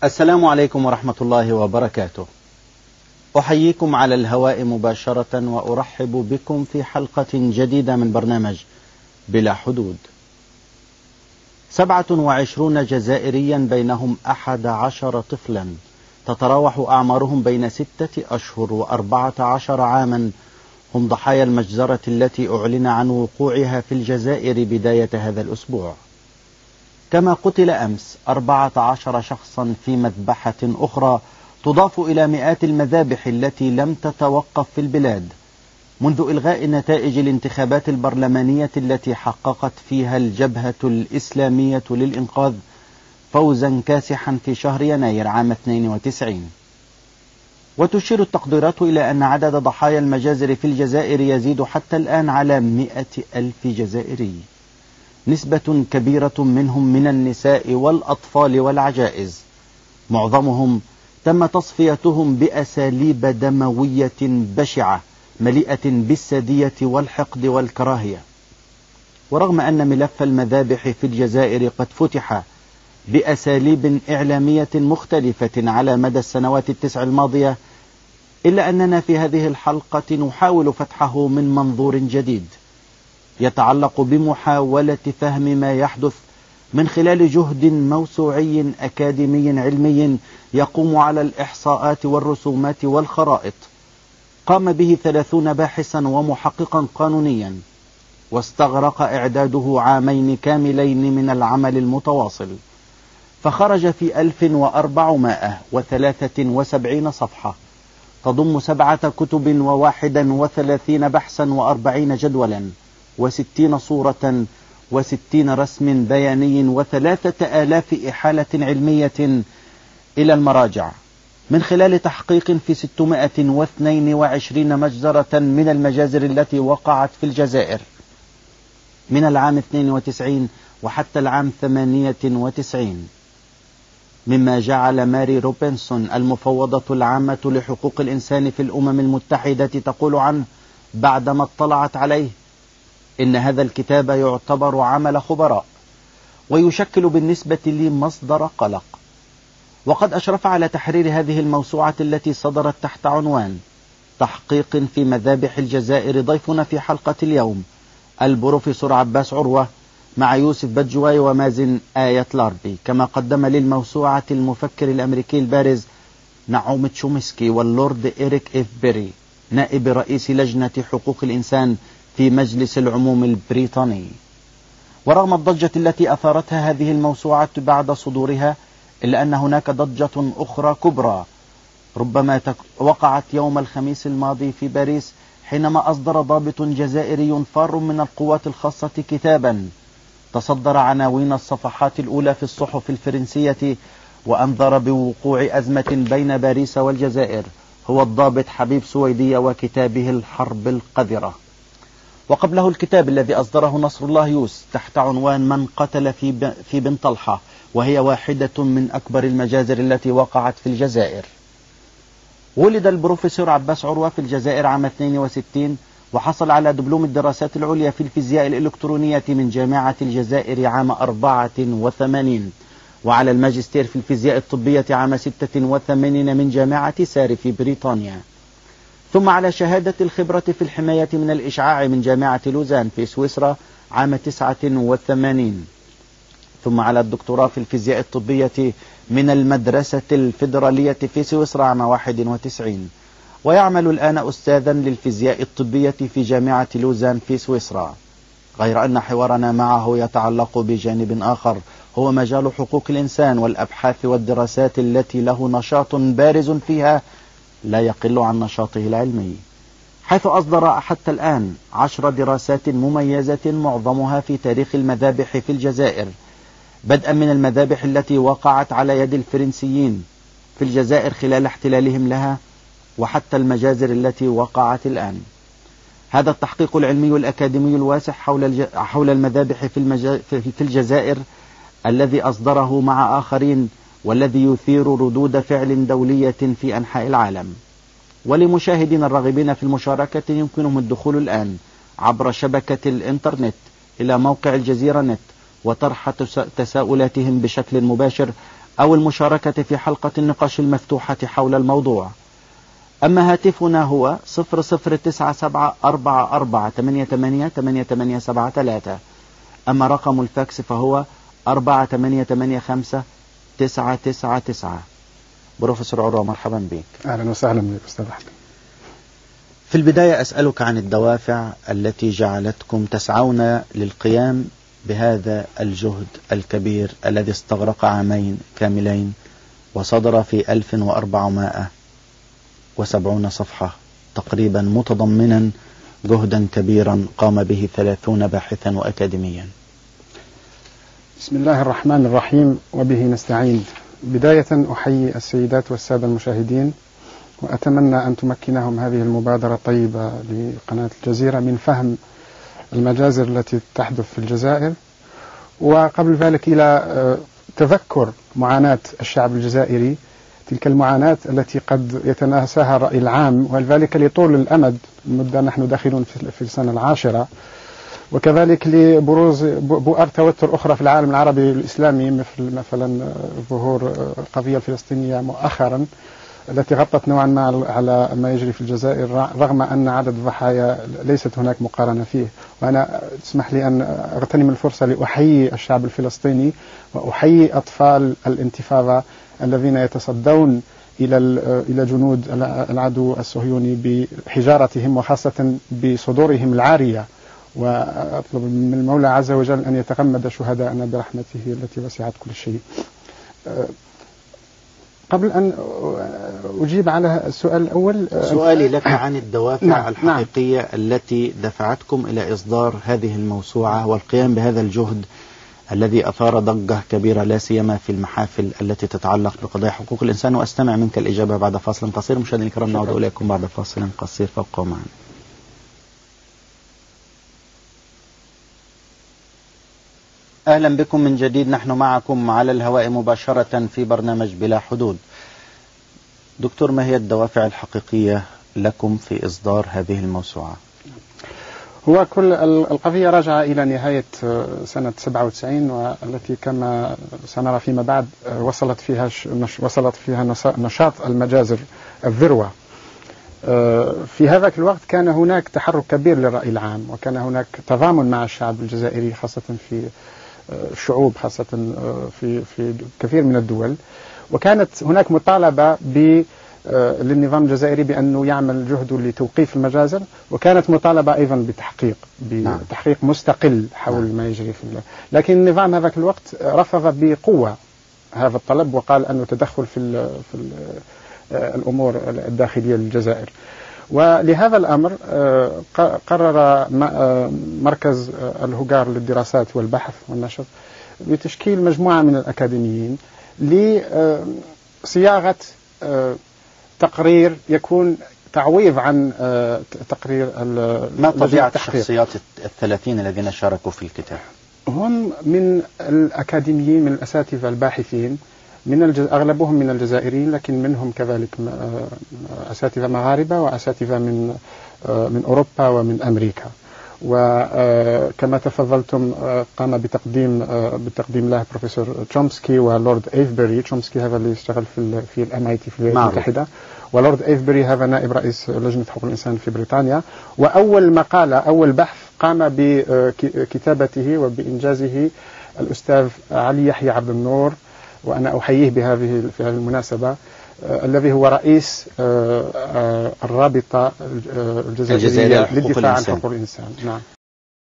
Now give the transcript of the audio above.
السلام عليكم ورحمة الله وبركاته. أحييكم على الهواء مباشرة وأرحب بكم في حلقة جديدة من برنامج بلا حدود. 27 جزائريا بينهم 11 طفلا تتراوح أعمارهم بين 6 أشهر و14 عاما هم ضحايا المجزرة التي أعلن عن وقوعها في الجزائر بداية هذا الأسبوع. كما قتل أمس 14 شخصا في مذبحة أخرى تضاف إلى مئات المذابح التي لم تتوقف في البلاد منذ إلغاء نتائج الانتخابات البرلمانية التي حققت فيها الجبهة الإسلامية للإنقاذ فوزا كاسحا في شهر يناير عام 92. وتشير التقديرات إلى أن عدد ضحايا المجازر في الجزائر يزيد حتى الآن على 100,000 جزائري، نسبة كبيرة منهم من النساء والأطفال والعجائز. معظمهم تم تصفيتهم بأساليب دموية بشعة مليئة بالسادية والحقد والكراهية. ورغم أن ملف المذابح في الجزائر قد فتح بأساليب إعلامية مختلفة على مدى السنوات ال9 الماضية، إلا أننا في هذه الحلقة نحاول فتحه من منظور جديد يتعلق بمحاولة فهم ما يحدث من خلال جهد موسوعي أكاديمي علمي يقوم على الإحصاءات والرسومات والخرائط قام به 30 باحثا ومحققا قانونيا، واستغرق إعداده عامين كاملين من العمل المتواصل، فخرج في 1473 صفحة تضم 7 كتب و31 بحثا و40 جدولا و60 صورة و60 رسم بياني و3000 إحالة علمية إلى المراجع، من خلال تحقيق في 622 مجزرة من المجازر التي وقعت في الجزائر من العام 92 وحتى العام 98، مما جعل ماري روبنسون المفوضة العامة لحقوق الإنسان في الأمم المتحدة تقول عنه بعدما اطلعت عليه إن هذا الكتاب يعتبر عمل خبراء ويشكل بالنسبة لي مصدر قلق. وقد أشرف على تحرير هذه الموسوعة التي صدرت تحت عنوان تحقيق في مذابح الجزائر ضيفنا في حلقة اليوم البروفيسور عباس عروة مع يوسف بجواي ومازن آية لاربي. كما قدم للموسوعة المفكر الأمريكي البارز نعوم تشومسكي واللورد إيريك إف بيري نائب رئيس لجنة حقوق الإنسان في مجلس العموم البريطاني. ورغم الضجة التي أثارتها هذه الموسوعة بعد صدورها، إلا أن هناك ضجة أخرى كبرى ربما وقعت يوم الخميس الماضي في باريس، حينما أصدر ضابط جزائري فار من القوات الخاصة كتابا تصدر عناوين الصفحات الأولى في الصحف الفرنسية وأنذر بوقوع أزمة بين باريس والجزائر، هو الضابط حبيب سويدية وكتابه الحرب القذرة. وقبله الكتاب الذي أصدره نصر الله يوس تحت عنوان من قتل في بن طلحة، وهي واحدة من أكبر المجازر التي وقعت في الجزائر. ولد البروفيسور عباس عروة في الجزائر عام 62، وحصل على دبلوم الدراسات العليا في الفيزياء الإلكترونية من جامعة الجزائر عام 84، وعلى الماجستير في الفيزياء الطبية عام 86 من جامعة ساري في بريطانيا، ثم على شهادة الخبرة في الحماية من الإشعاع من جامعة لوزان في سويسرا عام 89، ثم على الدكتوراه في الفيزياء الطبية من المدرسة الفيدرالية في سويسرا عام 91، ويعمل الآن أستاذا للفيزياء الطبية في جامعة لوزان في سويسرا. غير أن حوارنا معه يتعلق بجانب آخر، هو مجال حقوق الإنسان والأبحاث والدراسات التي له نشاط بارز فيها لا يقل عن نشاطه العلمي، حيث أصدر حتى الآن 10 دراسات مميزة معظمها في تاريخ المذابح في الجزائر، بدءا من المذابح التي وقعت على يد الفرنسيين في الجزائر خلال احتلالهم لها، وحتى المجازر التي وقعت الآن. هذا التحقيق العلمي الأكاديمي الواسع حول المذابح في الجزائر الذي أصدره مع آخرين، والذي يثير ردود فعل دولية في أنحاء العالم. ولمشاهدين الراغبين في المشاركة يمكنهم الدخول الآن عبر شبكة الإنترنت إلى موقع الجزيرة نت وطرح تساؤلاتهم بشكل مباشر أو المشاركة في حلقة النقاش المفتوحة حول الموضوع. أما هاتفنا هو 009744888873. أما رقم الفاكس فهو 4885-999. بروفيسور عروة، مرحبا بك. أهلا وسهلا بك أستاذ أحمد. في البداية أسألك عن الدوافع التي جعلتكم تسعون للقيام بهذا الجهد الكبير الذي استغرق عامين كاملين وصدر في 1470 صفحة تقريبا، متضمنا جهدا كبيرا قام به 30 باحثا وأكاديميا. بسم الله الرحمن الرحيم، وبه نستعين. بداية أحيي السيدات والسادة المشاهدين، وأتمنى أن تمكنهم هذه المبادرة الطيبة لقناة الجزيرة من فهم المجازر التي تحدث في الجزائر، وقبل ذلك إلى تذكر معاناة الشعب الجزائري، تلك المعاناة التي قد يتناساها الرأي العام، ولذلك لطول الأمد، المدة نحن داخلون في السنة العاشرة، وكذلك لبروز بؤر توتر أخرى في العالم العربي الإسلامي، مثلا ظهور القضية الفلسطينية مؤخرا التي غطت نوعا ما على ما يجري في الجزائر، رغم أن عدد الضحايا ليست هناك مقارنة فيه. وأنا اسمح لي أن أغتنم الفرصة لأحيي الشعب الفلسطيني وأحيي أطفال الانتفاضة الذين يتصدون إلى جنود العدو الصهيوني بحجارتهم وخاصة بصدورهم العارية، وأطلب من المولى عز وجل أن يتغمد شهداءنا برحمته التي وسعت كل شيء. قبل أن أجيب على السؤال الأول، سؤالي لك عن الدوافع الحقيقية التي دفعتكم إلى إصدار هذه الموسوعة والقيام بهذا الجهد الذي أثار ضجة كبيرة، لا سيما في المحافل التي تتعلق بقضايا حقوق الإنسان. وأستمع منك الإجابة بعد فاصل قصير. مشاهدينا الكرام، نعود إليكم بعد فاصل قصير، فابقوا معنا. أهلا بكم من جديد، نحن معكم على الهواء مباشرة في برنامج بلا حدود. دكتور، ما هي الدوافع الحقيقية لكم في إصدار هذه الموسوعة؟ هو كل القضية راجعة إلى نهاية سنة 97، والتي كما سنرى فيما بعد وصلت فيها نشاط المجازر الذروة. في هذاك الوقت كان هناك تحرك كبير للرأي العام، وكان هناك تضامن مع الشعب الجزائري، خاصة في الشعوب، خاصة في كثير من الدول، وكانت هناك مطالبة للنظام الجزائري بأنه يعمل جهده لتوقيف المجازر، وكانت مطالبة أيضا بتحقيق مستقل حول ما يجري في لكن النظام هذاك الوقت رفض بقوة هذا الطلب، وقال أنه تدخل في الأمور الداخلية للجزائر. ولهذا الأمر قرر مركز الهجار للدراسات والبحث والنشر بتشكيل مجموعة من الأكاديميين لصياغة تقرير يكون تعويض عن تقرير. ما طبيعة الشخصيات 30 الذين شاركوا في الكتاب؟ هم من الأكاديميين، من الأساتذة الباحثين، أغلبهم من الجزائريين، لكن منهم كذلك أساتذة مغاربة وأساتذة من أوروبا ومن أمريكا. وكما تفضلتم قام بتقديم له بروفيسور تشومسكي ولورد إيفبري. تشومسكي هذا اللي يشتغل في الMIT في الولايات المتحدة، ولورد إيفبري هذا نائب رئيس لجنة حقوق الإنسان في بريطانيا. وأول مقالة، أول بحث قام بكتابته وبإنجازه الأستاذ علي يحيى عبد النور، وأنا أحييه في هذه المناسبة، الذي هو رئيس الرابطة الجزائرية للدفاع عن حقوق الإنسان. نعم.